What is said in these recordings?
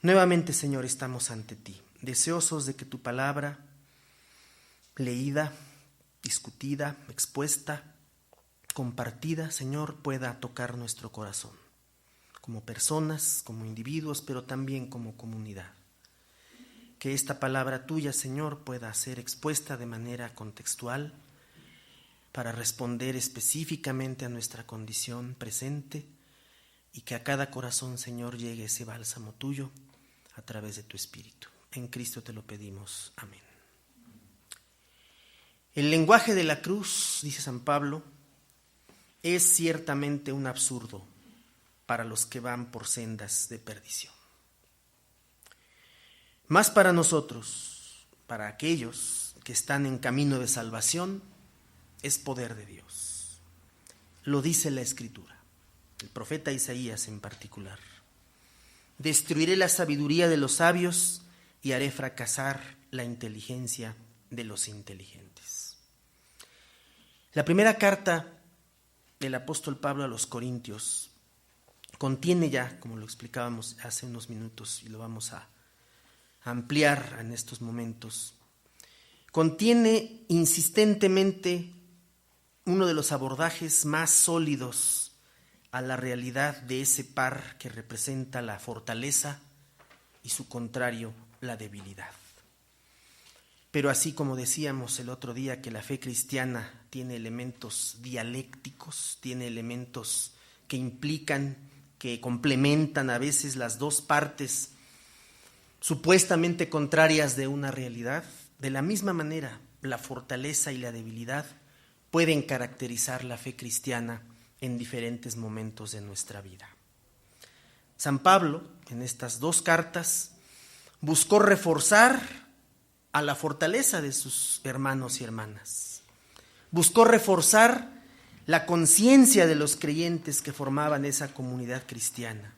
Nuevamente, Señor, estamos ante ti, deseosos de que tu palabra, leída, discutida, expuesta, compartida, Señor, pueda tocar nuestro corazón, como personas, como individuos, pero también como comunidad. Que esta palabra tuya, Señor, pueda ser expuesta de manera contextual para responder específicamente a nuestra condición presente y que a cada corazón, Señor, llegue ese bálsamo tuyo a través de tu Espíritu. En Cristo te lo pedimos. Amén. El lenguaje de la cruz, dice San Pablo, es ciertamente un absurdo para los que van por sendas de perdición. Más para nosotros, para aquellos que están en camino de salvación, es poder de Dios. Lo dice la Escritura, el profeta Isaías en particular. Destruiré la sabiduría de los sabios y haré fracasar la inteligencia de los inteligentes. La primera carta del apóstol Pablo a los Corintios contiene ya, como lo explicábamos hace unos minutos y lo vamos a ampliar en estos momentos, contiene insistentemente uno de los abordajes más sólidos a la realidad de ese par que representa la fortaleza y su contrario, la debilidad. Pero así como decíamos el otro día que la fe cristiana tiene elementos dialécticos, tiene elementos que implican, que complementan a veces las dos partes supuestamente contrarias de una realidad, de la misma manera la fortaleza y la debilidad pueden caracterizar la fe cristiana en diferentes momentos de nuestra vida. San Pablo, en estas dos cartas, buscó reforzar a la fortaleza de sus hermanos y hermanas. Buscó reforzar la conciencia de los creyentes que formaban esa comunidad cristiana.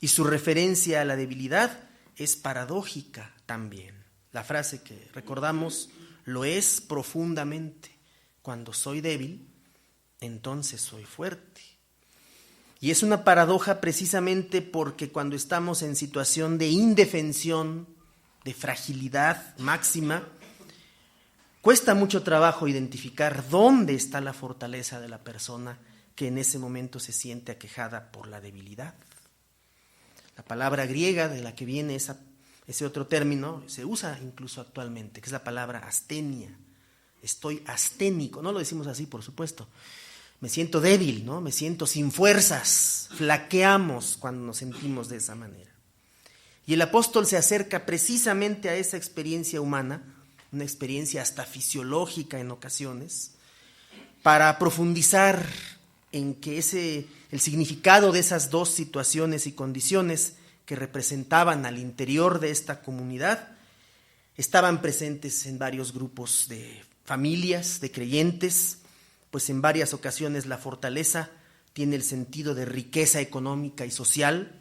Y su referencia a la debilidad es paradójica también. La frase que recordamos lo es profundamente. Cuando soy débil, entonces soy fuerte. Y es una paradoja precisamente porque cuando estamos en situación de indefensión, de fragilidad máxima, cuesta mucho trabajo identificar dónde está la fortaleza de la persona que en ese momento se siente aquejada por la debilidad. La palabra griega de la que viene ese otro término se usa incluso actualmente, que es la palabra astenia. Estoy asténico, no lo decimos así, por supuesto. Me siento débil, ¿no? Me siento sin fuerzas. Flaqueamos cuando nos sentimos de esa manera. Y el apóstol se acerca precisamente a esa experiencia humana, una experiencia hasta fisiológica en ocasiones, para profundizar en que el significado de esas dos situaciones y condiciones que representaban al interior de esta comunidad estaban presentes en varios grupos de familias, de creyentes, pues en varias ocasiones la fortaleza tiene el sentido de riqueza económica y social,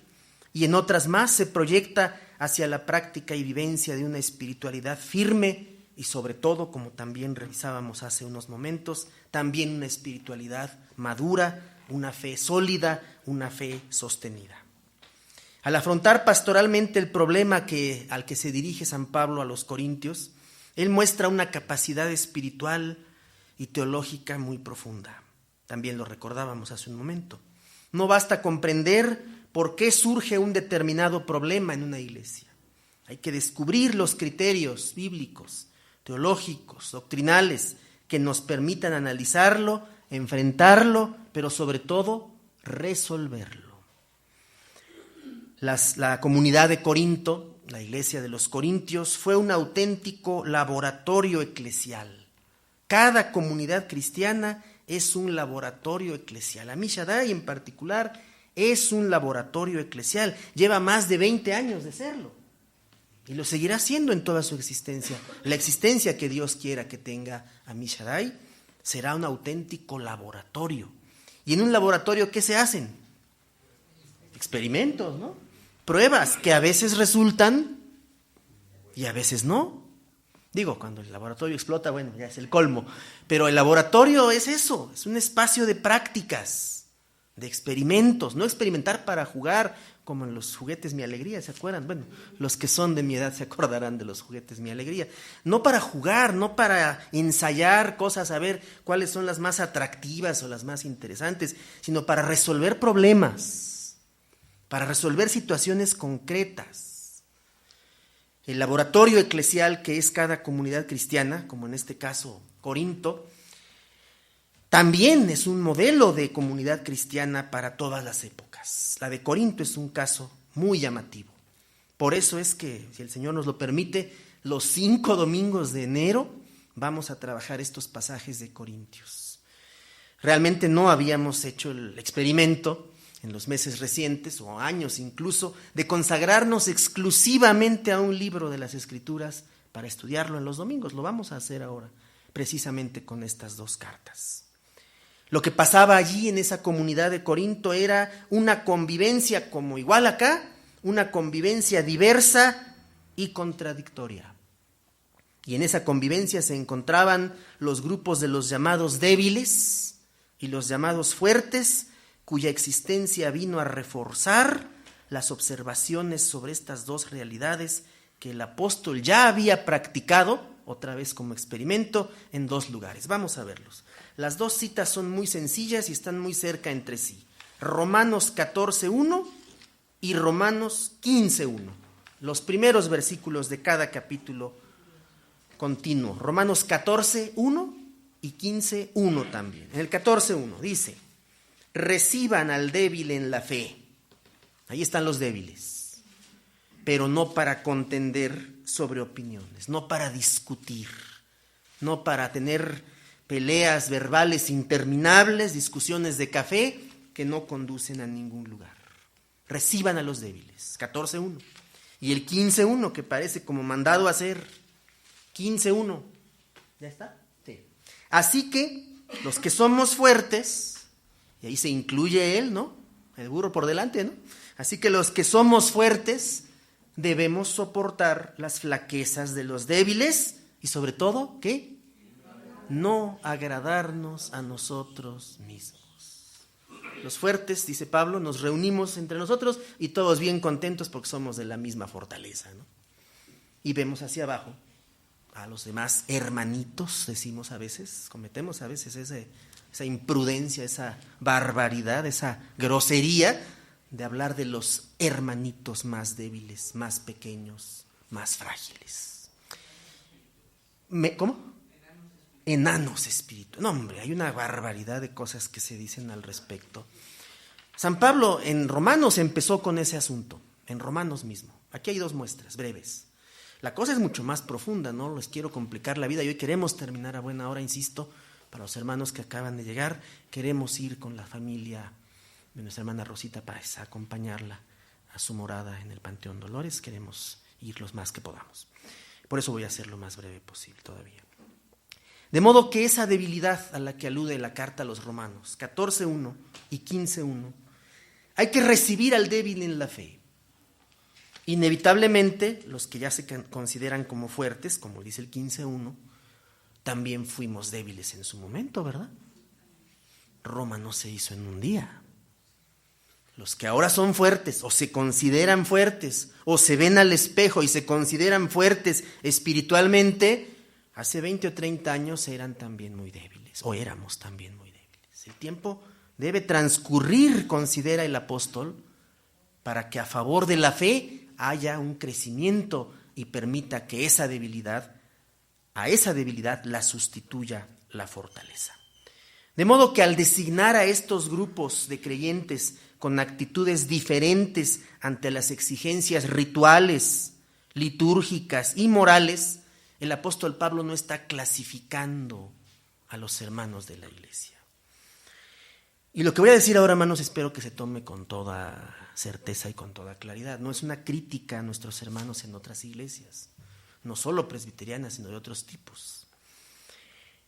y en otras más se proyecta hacia la práctica y vivencia de una espiritualidad firme y sobre todo, como también revisábamos hace unos momentos, también una espiritualidad madura, una fe sólida, una fe sostenida. Al afrontar pastoralmente el problema al que se dirige San Pablo a los Corintios, él muestra una capacidad espiritual y teológica muy profunda. También lo recordábamos hace un momento. No basta comprender por qué surge un determinado problema en una iglesia. Hay que descubrir los criterios bíblicos, teológicos, doctrinales, que nos permitan analizarlo, enfrentarlo, pero sobre todo resolverlo. La comunidad de Corinto, la iglesia de los Corintios, fue un auténtico laboratorio eclesial. Cada comunidad cristiana es un laboratorio eclesial. Amí Shaddai en particular es un laboratorio eclesial. Lleva más de 20 años de serlo. Y lo seguirá siendo en toda su existencia. La existencia que Dios quiera que tenga Amí Shaddai será un auténtico laboratorio. Y en un laboratorio, ¿qué se hacen? Experimentos, ¿no? Pruebas que a veces resultan y a veces no. Digo, cuando el laboratorio explota, bueno, ya es el colmo. Pero el laboratorio es eso, es un espacio de prácticas, de experimentos. No experimentar para jugar como en los juguetes Mi Alegría, ¿se acuerdan? Bueno, los que son de mi edad se acordarán de los juguetes Mi Alegría. No para jugar, no para ensayar cosas, a ver cuáles son las más atractivas o las más interesantes, sino para resolver problemas, para resolver situaciones concretas. El laboratorio eclesial que es cada comunidad cristiana, como en este caso Corinto, también es un modelo de comunidad cristiana para todas las épocas. La de Corinto es un caso muy llamativo. Por eso es que, si el Señor nos lo permite, los 5 domingos de enero vamos a trabajar estos pasajes de Corintios. Realmente no habíamos hecho el experimento en los meses recientes o años incluso de consagrarnos exclusivamente a un libro de las Escrituras para estudiarlo en los domingos. Lo vamos a hacer ahora, precisamente con estas 2 cartas. Lo que pasaba allí en esa comunidad de Corinto era una convivencia, como igual acá, una convivencia diversa y contradictoria. Y en esa convivencia se encontraban los grupos de los llamados débiles y los llamados fuertes, cuya existencia vino a reforzar las observaciones sobre estas 2 realidades que el apóstol ya había practicado, otra vez como experimento, en 2 lugares. Vamos a verlos. Las 2 citas son muy sencillas y están muy cerca entre sí. Romanos 14:1 y Romanos 15:1. Los primeros versículos de cada capítulo continuo. Romanos 14:1 y 15:1 también. En el 14:1 dice: reciban al débil en la fe. Ahí están los débiles. Pero no para contender sobre opiniones, no para discutir, no para tener peleas verbales interminables, discusiones de café que no conducen a ningún lugar. Reciban a los débiles, 14:1. Y el 15:1, que parece como mandado a hacer, 15:1. ¿Ya está? Sí. Así que los que somos fuertes, y ahí se incluye él, ¿no? El burro por delante, ¿no? Así que los que somos fuertes debemos soportar las flaquezas de los débiles y sobre todo, ¿qué? No agradarnos a nosotros mismos. Los fuertes, dice Pablo, nos reunimos entre nosotros y todos bien contentos porque somos de la misma fortaleza, ¿no? Y vemos hacia abajo a los demás hermanitos, decimos a veces, cometemos a veces esa imprudencia, esa barbaridad, esa grosería de hablar de los hermanitos más débiles, más pequeños, más frágiles. ¿Cómo? Enanos espirituales. No, hombre, hay una barbaridad de cosas que se dicen al respecto. San Pablo en Romanos empezó con ese asunto, en Romanos mismo. Aquí hay 2 muestras breves. La cosa es mucho más profunda, no les quiero complicar la vida y hoy queremos terminar a buena hora, insisto, para los hermanos que acaban de llegar, queremos ir con la familia de nuestra hermana Rosita Páez a acompañarla a su morada en el Panteón Dolores. Queremos ir los más que podamos. Por eso voy a hacer lo más breve posible todavía. De modo que esa debilidad a la que alude la carta a los Romanos, 14:1 y 15:1, hay que recibir al débil en la fe. Inevitablemente, los que ya se consideran como fuertes, como dice el 15:1, también fuimos débiles en su momento, ¿verdad? Roma no se hizo en un día. Los que ahora son fuertes, o se consideran fuertes, o se ven al espejo y se consideran fuertes espiritualmente, hace 20 o 30 años eran también muy débiles, o éramos también muy débiles. El tiempo debe transcurrir, considera el apóstol, para que a favor de la fe haya un crecimiento y permita que a esa debilidad la sustituya la fortaleza. De modo que al designar a estos grupos de creyentes con actitudes diferentes ante las exigencias rituales, litúrgicas y morales, el apóstol Pablo no está clasificando a los hermanos de la iglesia. Y lo que voy a decir ahora, hermanos, espero que se tome con toda certeza y con toda claridad. No es una crítica a nuestros hermanos en otras iglesias, no solo presbiterianas, sino de otros tipos.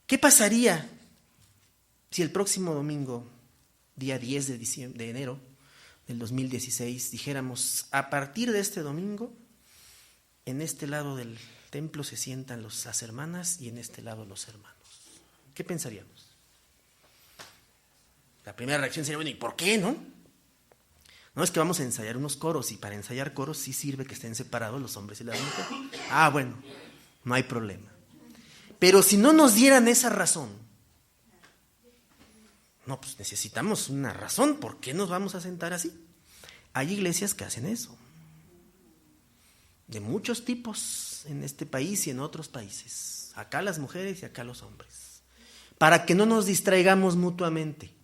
¿Qué pasaría si el próximo domingo, día 10 de enero del 2016, dijéramos, a partir de este domingo, en este lado del templo se sientan las hermanas y en este lado los hermanos? ¿Qué pensaríamos? La primera reacción sería, bueno, ¿y por qué, no? No, es que vamos a ensayar unos coros y para ensayar coros sí sirve que estén separados los hombres y las mujeres. Bueno, no hay problema. Pero si no nos dieran esa razón, no, pues necesitamos una razón. ¿Por qué nos vamos a sentar así? Hay iglesias que hacen eso, de muchos tipos en este país y en otros países. Acá las mujeres y acá los hombres. Para que no nos distraigamos mutuamente.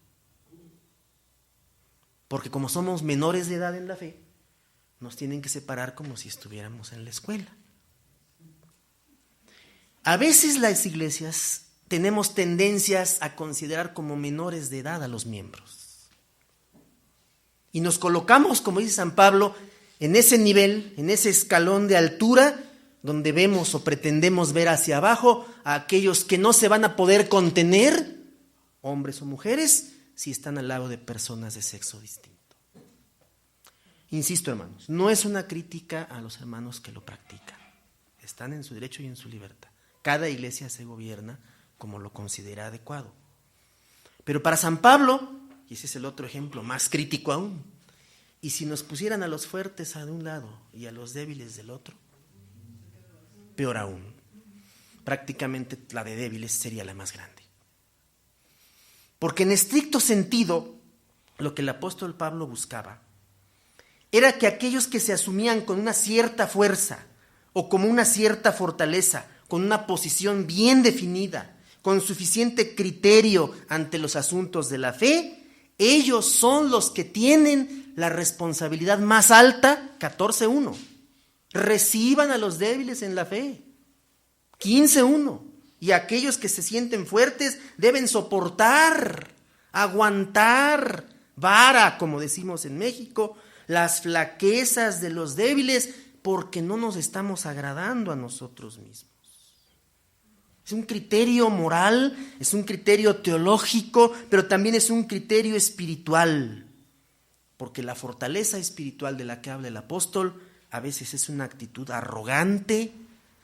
Porque como somos menores de edad en la fe, nos tienen que separar como si estuviéramos en la escuela. A veces las iglesias tenemos tendencias a considerar como menores de edad a los miembros. Y nos colocamos, como dice San Pablo, en ese nivel, en ese escalón de altura, donde vemos o pretendemos ver hacia abajo a aquellos que no se van a poder contener, hombres o mujeres, si están al lado de personas de sexo distinto. Insisto, hermanos, no es una crítica a los hermanos que lo practican. Están en su derecho y en su libertad. Cada iglesia se gobierna como lo considera adecuado. Pero para San Pablo, y ese es el otro ejemplo más crítico aún, y si nos pusieran a los fuertes de un lado y a los débiles del otro, peor aún, prácticamente la de débiles sería la más grande. Porque en estricto sentido, lo que el apóstol Pablo buscaba era que aquellos que se asumían con una cierta fuerza o como una cierta fortaleza, con una posición bien definida, con suficiente criterio ante los asuntos de la fe, ellos son los que tienen la responsabilidad más alta, 14.1. Reciban a los débiles en la fe, 15.1. Y aquellos que se sienten fuertes deben soportar, aguantar, vara, como decimos en México, las flaquezas de los débiles, porque no nos estamos agradando a nosotros mismos. Es un criterio moral, es un criterio teológico, pero también es un criterio espiritual, porque la fortaleza espiritual de la que habla el apóstol a veces es una actitud arrogante,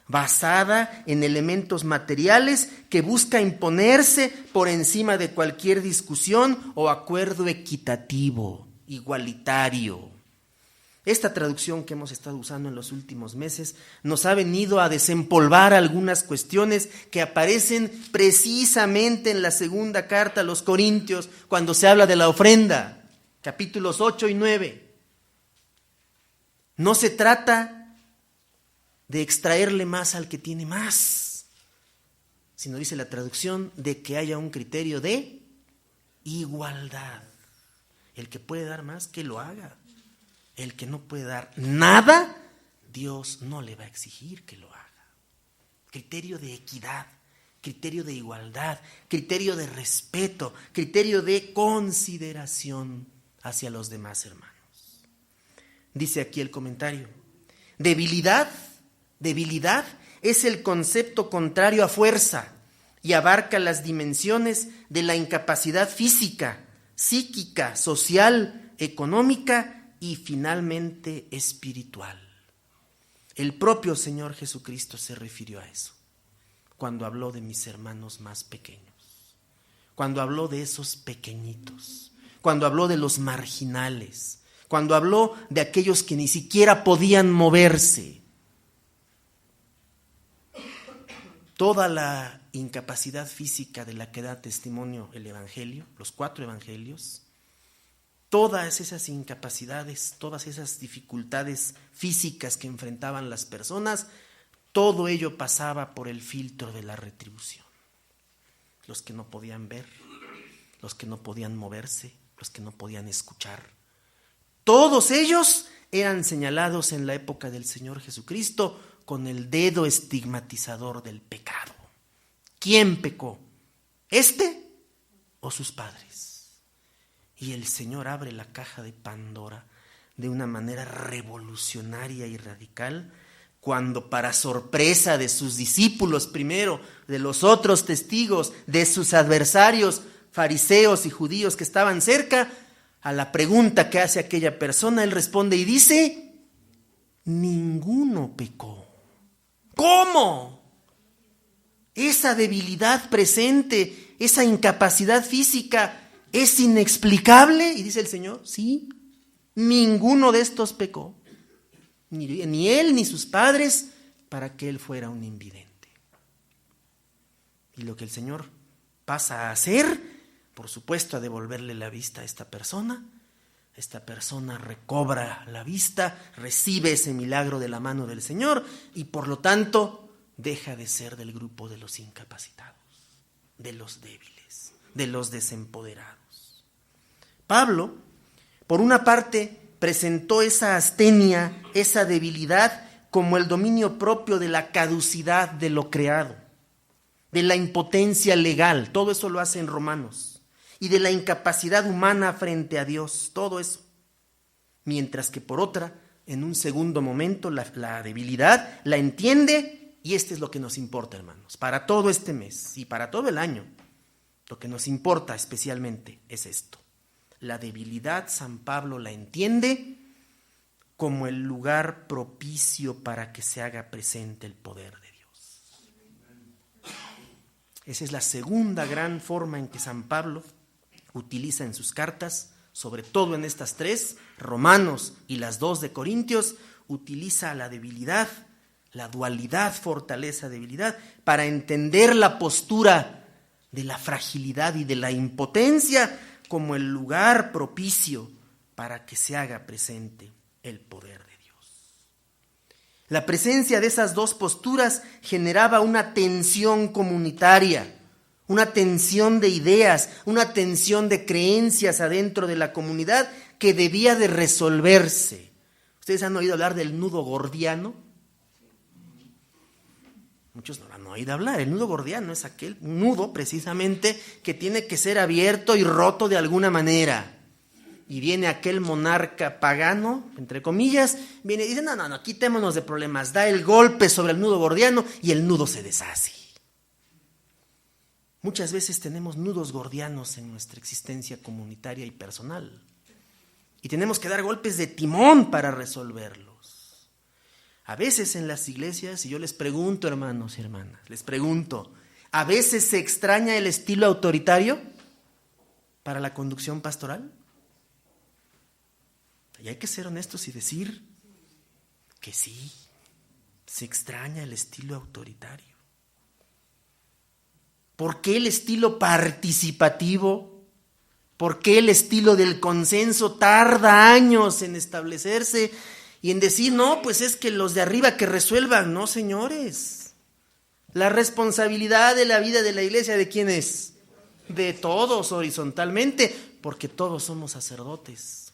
basada en elementos materiales que busca imponerse por encima de cualquier discusión o acuerdo equitativo, igualitario. Esta traducción que hemos estado usando en los últimos meses nos ha venido a desempolvar algunas cuestiones que aparecen precisamente en la segunda carta a los Corintios, cuando se habla de la ofrenda, capítulos 8 y 9. No se trata de extraerle más al que tiene más, sino, dice la traducción, de que haya un criterio de igualdad. El que puede dar más, que lo haga. El que no puede dar nada, Dios no le va a exigir que lo haga. Criterio de equidad, criterio de igualdad, criterio de respeto, criterio de consideración hacia los demás hermanos. Dice aquí el comentario: debilidad es el concepto contrario a fuerza y abarca las dimensiones de la incapacidad física, psíquica, social, económica y finalmente espiritual. El propio Señor Jesucristo se refirió a eso cuando habló de mis hermanos más pequeños, cuando habló de esos pequeñitos, cuando habló de los marginales, cuando habló de aquellos que ni siquiera podían moverse. Toda la incapacidad física de la que da testimonio el Evangelio, los 4 evangelios, todas esas incapacidades, todas esas dificultades físicas que enfrentaban las personas, todo ello pasaba por el filtro de la retribución. Los que no podían ver, los que no podían moverse, los que no podían escuchar, todos ellos eran señalados en la época del Señor Jesucristo con el dedo estigmatizador del pecado. ¿Quién pecó? ¿Este o sus padres? Y el Señor abre la caja de Pandora de una manera revolucionaria y radical, cuando, para sorpresa de sus discípulos primero, de los otros testigos, de sus adversarios, fariseos y judíos que estaban cerca, a la pregunta que hace aquella persona, él responde y dice: ninguno pecó. ¿Cómo? Esa debilidad presente, esa incapacidad física, ¿es inexplicable? Y dice el Señor: sí, Ninguno de estos pecó, ni él ni sus padres, para que él fuera un invidente. Y lo que el Señor pasa a hacer, por supuesto, a devolverle la vista a esta persona recobra la vista, recibe ese milagro de la mano del Señor y por lo tanto deja de ser del grupo de los incapacitados, de los débiles, de los desempoderados. Pablo, por una parte, presentó esa astenia, esa debilidad, como el dominio propio de la caducidad de lo creado, de la impotencia legal, todo eso lo hace en Romanos, y de la incapacidad humana frente a Dios, todo eso. Mientras que por otra, en un segundo momento, la debilidad la entiende, y esto es lo que nos importa, hermanos, para todo este mes y para todo el año. Lo que nos importa especialmente es esto. La debilidad, San Pablo la entiende como el lugar propicio para que se haga presente el poder de Dios. Esa es la segunda gran forma en que San Pablo utiliza en sus cartas, sobre todo en estas tres, Romanos y las 2 de Corintios, utiliza la debilidad, la dualidad, fortaleza, debilidad, para entender la postura de la fragilidad y de la impotencia como el lugar propicio para que se haga presente el poder de Dios. La presencia de esas dos posturas generaba una tensión comunitaria, una tensión de ideas, una tensión de creencias adentro de la comunidad que debía de resolverse. ¿Ustedes han oído hablar del nudo gordiano? Muchos no lo han oído hablar. El nudo gordiano es aquel nudo precisamente que tiene que ser abierto y roto de alguna manera. Y viene aquel monarca pagano, entre comillas, viene y dice, no, quitémonos de problemas. Da el golpe sobre el nudo gordiano y el nudo se deshace. Muchas veces tenemos nudos gordianos en nuestra existencia comunitaria y personal. Y tenemos que dar golpes de timón para resolverlos. A veces en las iglesias, y yo les pregunto, hermanos y hermanas, les pregunto, ¿a veces se extraña el estilo autoritario para la conducción pastoral? Y hay que ser honestos y decir que sí, se extraña el estilo autoritario. ¿Por qué el estilo participativo? ¿Por qué el estilo del consenso tarda años en establecerse y en decir, no, pues es que los de arriba que resuelvan? No, señores. La responsabilidad de la vida de la iglesia, ¿de quién es? De todos horizontalmente, porque todos somos sacerdotes,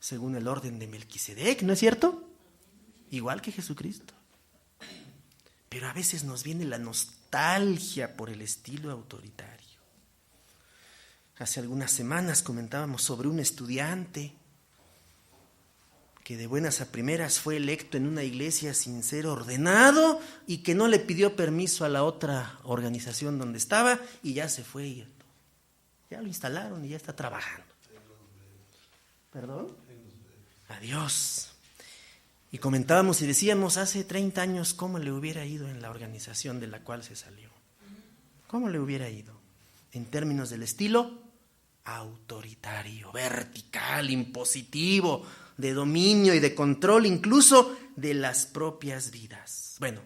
según el orden de Melquisedec, ¿no es cierto? Igual que Jesucristo. Pero a veces nos viene la nostalgia por el estilo autoritario. Hace algunas semanas comentábamos sobre un estudiante que de buenas a primeras fue electo en una iglesia sin ser ordenado y que no le pidió permiso a la otra organización donde estaba y ya se fue y ya lo instalaron y ya está trabajando. ¿Perdón? Adiós. Y comentábamos y decíamos, hace 30 años, ¿cómo le hubiera ido en la organización de la cual se salió? ¿Cómo le hubiera ido? En términos del estilo autoritario, vertical, impositivo, de dominio y de control, incluso de las propias vidas. Bueno,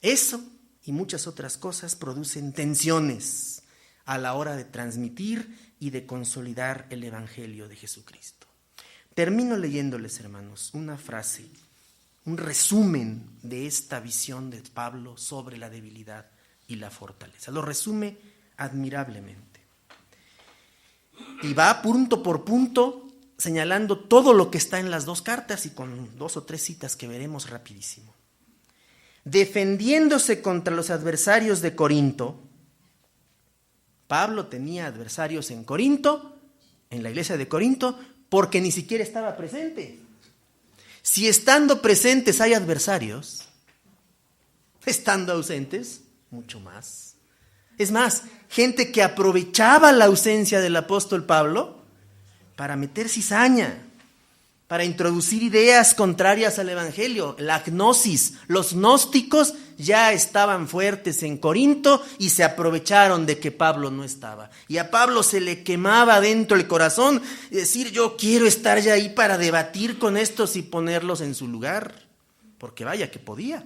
eso y muchas otras cosas producen tensiones a la hora de transmitir y de consolidar el Evangelio de Jesucristo. Termino leyéndoles, hermanos, una frase, un resumen de esta visión de Pablo sobre la debilidad y la fortaleza. Lo resume admirablemente. Y va punto por punto señalando todo lo que está en las dos cartas y con 2 o 3 citas que veremos rapidísimo. Defendiéndose contra los adversarios de Corinto, Pablo tenía adversarios en Corinto, en la iglesia de Corinto, porque ni siquiera estaba presente. Si estando presentes hay adversarios, estando ausentes, mucho más. Es más, gente que aprovechaba la ausencia del apóstol Pablo para meter cizaña, para introducir ideas contrarias al Evangelio, la gnosis, los gnósticos ya estaban fuertes en Corinto y se aprovecharon de que Pablo no estaba. Y a Pablo se le quemaba dentro el corazón decir, yo quiero estar ya ahí para debatir con estos y ponerlos en su lugar. Porque vaya que podía,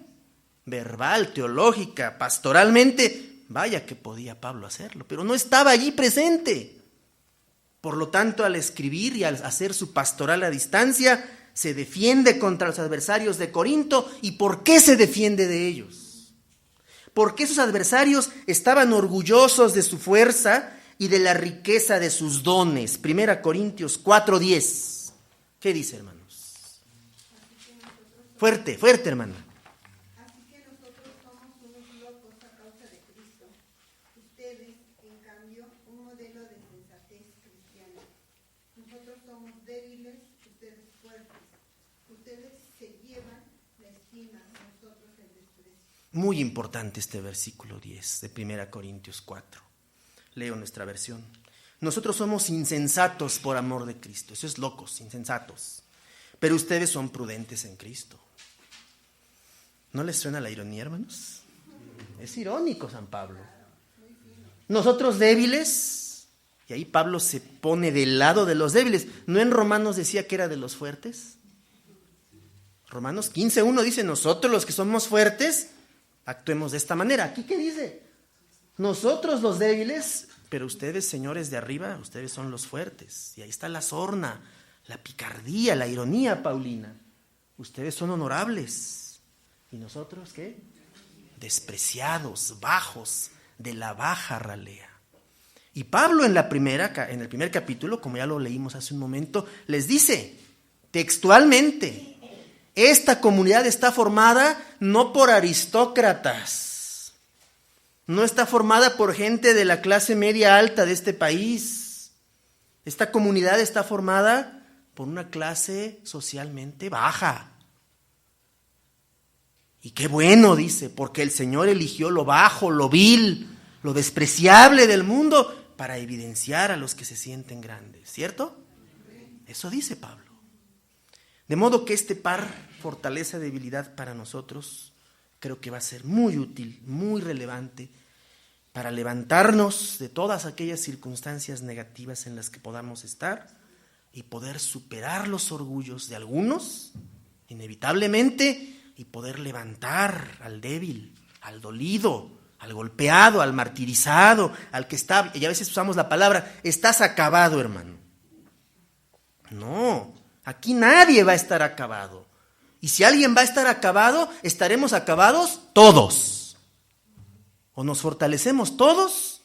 verbal, teológica, pastoralmente, vaya que podía Pablo hacerlo, pero no estaba allí presente. Por lo tanto, al escribir y al hacer su pastoral a distancia, se defiende contra los adversarios de Corinto. ¿Y por qué se defiende de ellos? Porque esos adversarios estaban orgullosos de su fuerza y de la riqueza de sus dones. 1 Corintios 4:10. ¿Qué dice, hermanos? Fuerte, fuerte, hermana. Así que nosotros somos unos locos a causa de Cristo. Ustedes, en cambio, un modelo de sensatez cristiana. Nosotros somos débiles, ustedes fuertes. Ustedes se llevan la estima, nosotros el desprecio. Muy importante este versículo 10 de 1 Corintios 4. Leo nuestra versión. Nosotros somos insensatos por amor de Cristo. Eso es locos, insensatos. Pero ustedes son prudentes en Cristo. ¿No les suena la ironía, hermanos? Es irónico San Pablo. Nosotros débiles, y ahí Pablo se pone del lado de los débiles. ¿No en Romanos decía que era de los fuertes? Romanos 15:1 dice, nosotros los que somos fuertes, actuemos de esta manera. ¿Aquí qué dice? Nosotros los débiles, pero ustedes, señores de arriba, ustedes son los fuertes. Y ahí está la sorna, la picardía, la ironía paulina. Ustedes son honorables. ¿Y nosotros qué? Despreciados, bajos, de la baja ralea. Y Pablo en el primer capítulo, como ya lo leímos hace un momento, les dice textualmente, esta comunidad está formada no por aristócratas, no está formada por gente de la clase media alta de este país. Esta comunidad está formada por una clase socialmente baja. Y qué bueno, dice, porque el Señor eligió lo bajo, lo vil, lo despreciable del mundo para evidenciar a los que se sienten grandes, ¿cierto? Eso dice Pablo. De modo que este par, fortaleza, debilidad para nosotros, creo que va a ser muy útil, muy relevante para levantarnos de todas aquellas circunstancias negativas en las que podamos estar y poder superar los orgullos de algunos, inevitablemente, y poder levantar al débil, al dolido, al golpeado, al martirizado, al que está, y a veces usamos la palabra, estás acabado, hermano. No, aquí nadie va a estar acabado. Y si alguien va a estar acabado, estaremos acabados todos. O nos fortalecemos todos,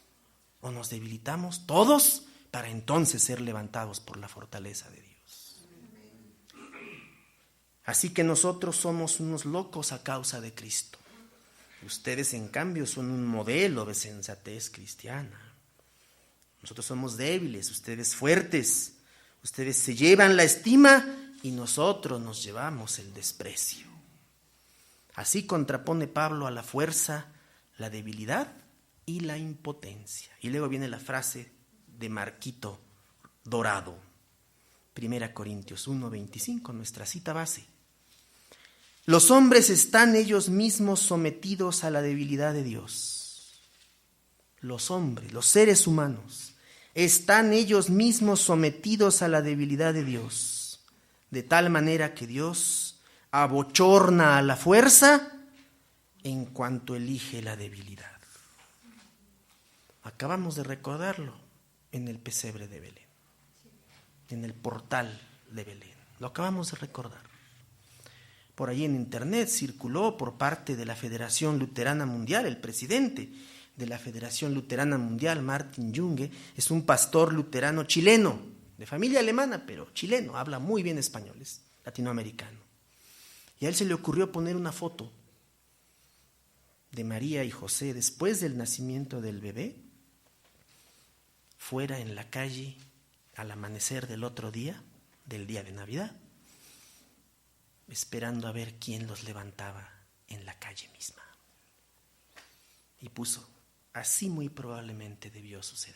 o nos debilitamos todos, para entonces ser levantados por la fortaleza de Dios. Así que nosotros somos unos locos a causa de Cristo. Ustedes, en cambio, son un modelo de sensatez cristiana. Nosotros somos débiles, ustedes fuertes. Ustedes se llevan la estima y nosotros nos llevamos el desprecio. Así contrapone Pablo a la fuerza, la debilidad y la impotencia. Y luego viene la frase de Marquito Dorado. 1 Corintios 1:25, nuestra cita base. Los hombres están ellos mismos sometidos a la debilidad de Dios. Los hombres, los seres humanos, están ellos mismos sometidos a la debilidad de Dios, de tal manera que Dios abochorna a la fuerza en cuanto elige la debilidad. Acabamos de recordarlo en el pesebre de Belén, en el portal de Belén. Lo acabamos de recordar. Por ahí en internet circuló por parte de la Federación Luterana Mundial, el presidente de la Federación Luterana Mundial, Martin Junge, es un pastor luterano chileno, de familia alemana, pero chileno, habla muy bien español, es latinoamericano. Y a él se le ocurrió poner una foto de María y José después del nacimiento del bebé, fuera en la calle al amanecer del otro día, del día de Navidad, esperando a ver quién los levantaba en la calle misma. Y puso, así muy probablemente debió suceder.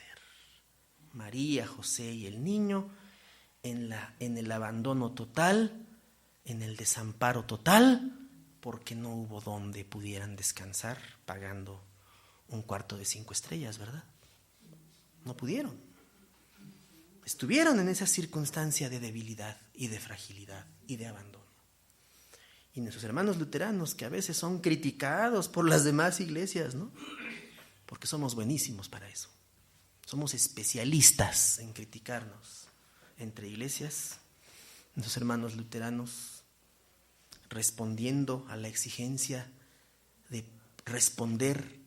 María, José y el niño en el abandono total, en el desamparo total, porque no hubo donde pudieran descansar pagando un cuarto de 5 estrellas, ¿verdad? No pudieron. Estuvieron en esa circunstancia de debilidad y de fragilidad y de abandono. Y nuestros hermanos luteranos, que a veces son criticados por las demás iglesias, ¿no? Porque somos buenísimos para eso. Somos especialistas en criticarnos entre iglesias. Nuestros hermanos luteranos, respondiendo a la exigencia de responder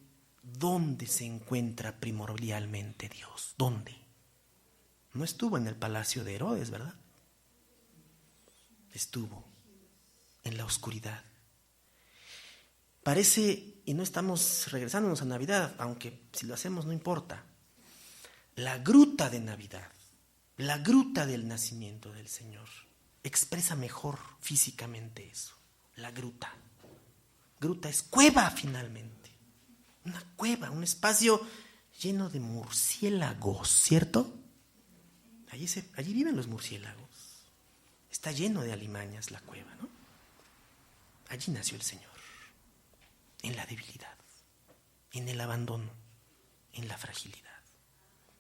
dónde se encuentra primordialmente Dios. ¿Dónde? No estuvo en el palacio de Herodes, ¿verdad? Estuvo en la oscuridad. Parece, y no estamos regresándonos a Navidad, aunque si lo hacemos no importa, la gruta de Navidad, la gruta del nacimiento del Señor, expresa mejor físicamente eso. La gruta. Gruta es cueva finalmente. Una cueva, un espacio lleno de murciélagos, ¿cierto? Allí viven los murciélagos. Está lleno de alimañas la cueva, ¿no? Allí nació el Señor. En la debilidad, en el abandono, en la fragilidad.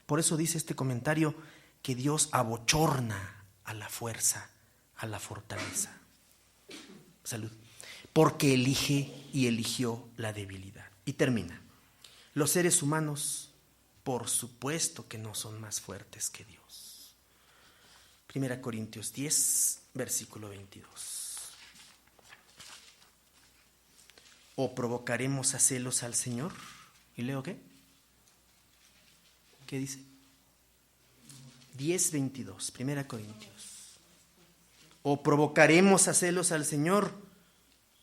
Por eso dice este comentario que Dios abochorna a la fuerza, a la fortaleza. Salud. Porque elige y eligió la debilidad. Y termina. Los seres humanos, por supuesto que no son más fuertes que Dios. 1 Corintios 10, versículo 22. ¿O provocaremos a celos al Señor? ¿Y leo qué? ¿Qué dice? 10:22, 1 Corintios. ¿O provocaremos a celos al Señor?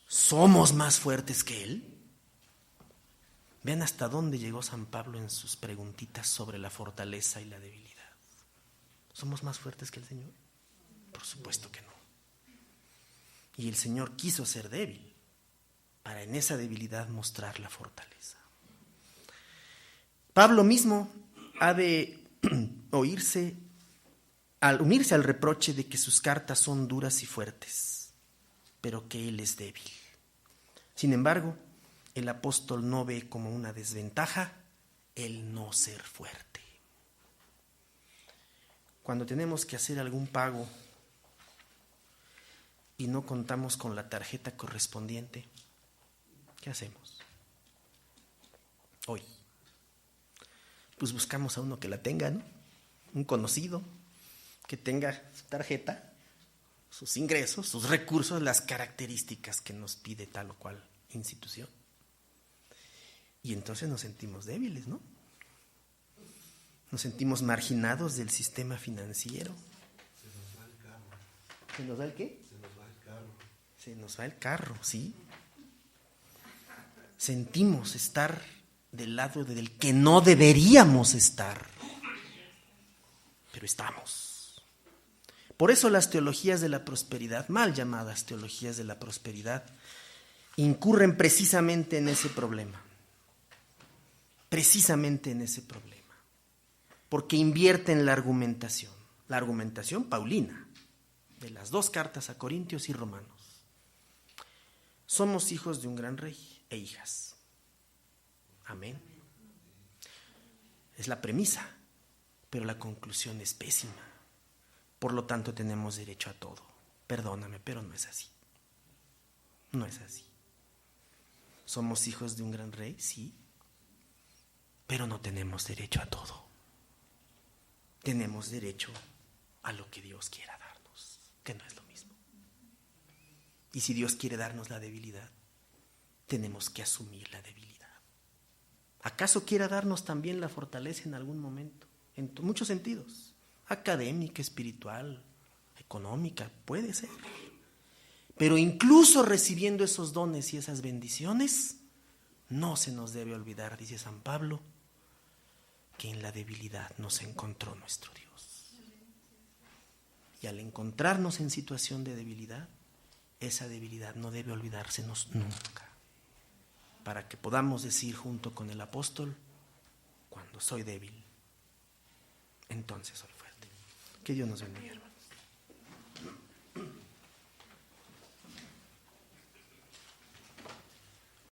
¿Somos más fuertes que Él? Vean hasta dónde llegó San Pablo en sus preguntitas sobre la fortaleza y la debilidad. ¿Somos más fuertes que el Señor? Por supuesto que no. Y el Señor quiso ser débil para en esa debilidad mostrar la fortaleza. Pablo mismo ha de unirse al reproche de que sus cartas son duras y fuertes, pero que él es débil. Sin embargo, el apóstol no ve como una desventaja el no ser fuerte. Cuando tenemos que hacer algún pago y no contamos con la tarjeta correspondiente, ¿qué hacemos? Hoy, pues buscamos a uno que la tenga, ¿no? Un conocido que tenga su tarjeta, sus ingresos, sus recursos, las características que nos pide tal o cual institución. Y entonces nos sentimos débiles, ¿no? Nos sentimos marginados del sistema financiero. Se nos va el carro. ¿Se nos va el qué? Se nos va el carro. Se nos va el carro, ¿sí? Sentimos estar del lado del que no deberíamos estar, pero estamos. Por eso las teologías de la prosperidad, mal llamadas teologías de la prosperidad, incurren precisamente en ese problema. Precisamente en ese problema. Porque invierten la argumentación paulina, de las 2 cartas a Corintios y Romanos. Somos hijos de un gran rey e hijas. Amén. Es la premisa, pero la conclusión es pésima. Por lo tanto, tenemos derecho a todo. Perdóname, pero no es así. No es así. Somos hijos de un gran rey, sí, pero no tenemos derecho a todo. Tenemos derecho a lo que Dios quiera darnos, que no es lo mismo. Y si Dios quiere darnos la debilidad, tenemos que asumir la debilidad. ¿Acaso quiera darnos también la fortaleza en algún momento? En muchos sentidos. Académica, espiritual, económica, puede ser. Pero incluso recibiendo esos dones y esas bendiciones, no se nos debe olvidar, dice San Pablo, que en la debilidad nos encontró nuestro Dios. Y al encontrarnos en situación de debilidad, esa debilidad no debe olvidársenos nunca. Para que podamos decir junto con el apóstol, cuando soy débil, entonces soy fuerte. Que Dios nos bendiga, hermano.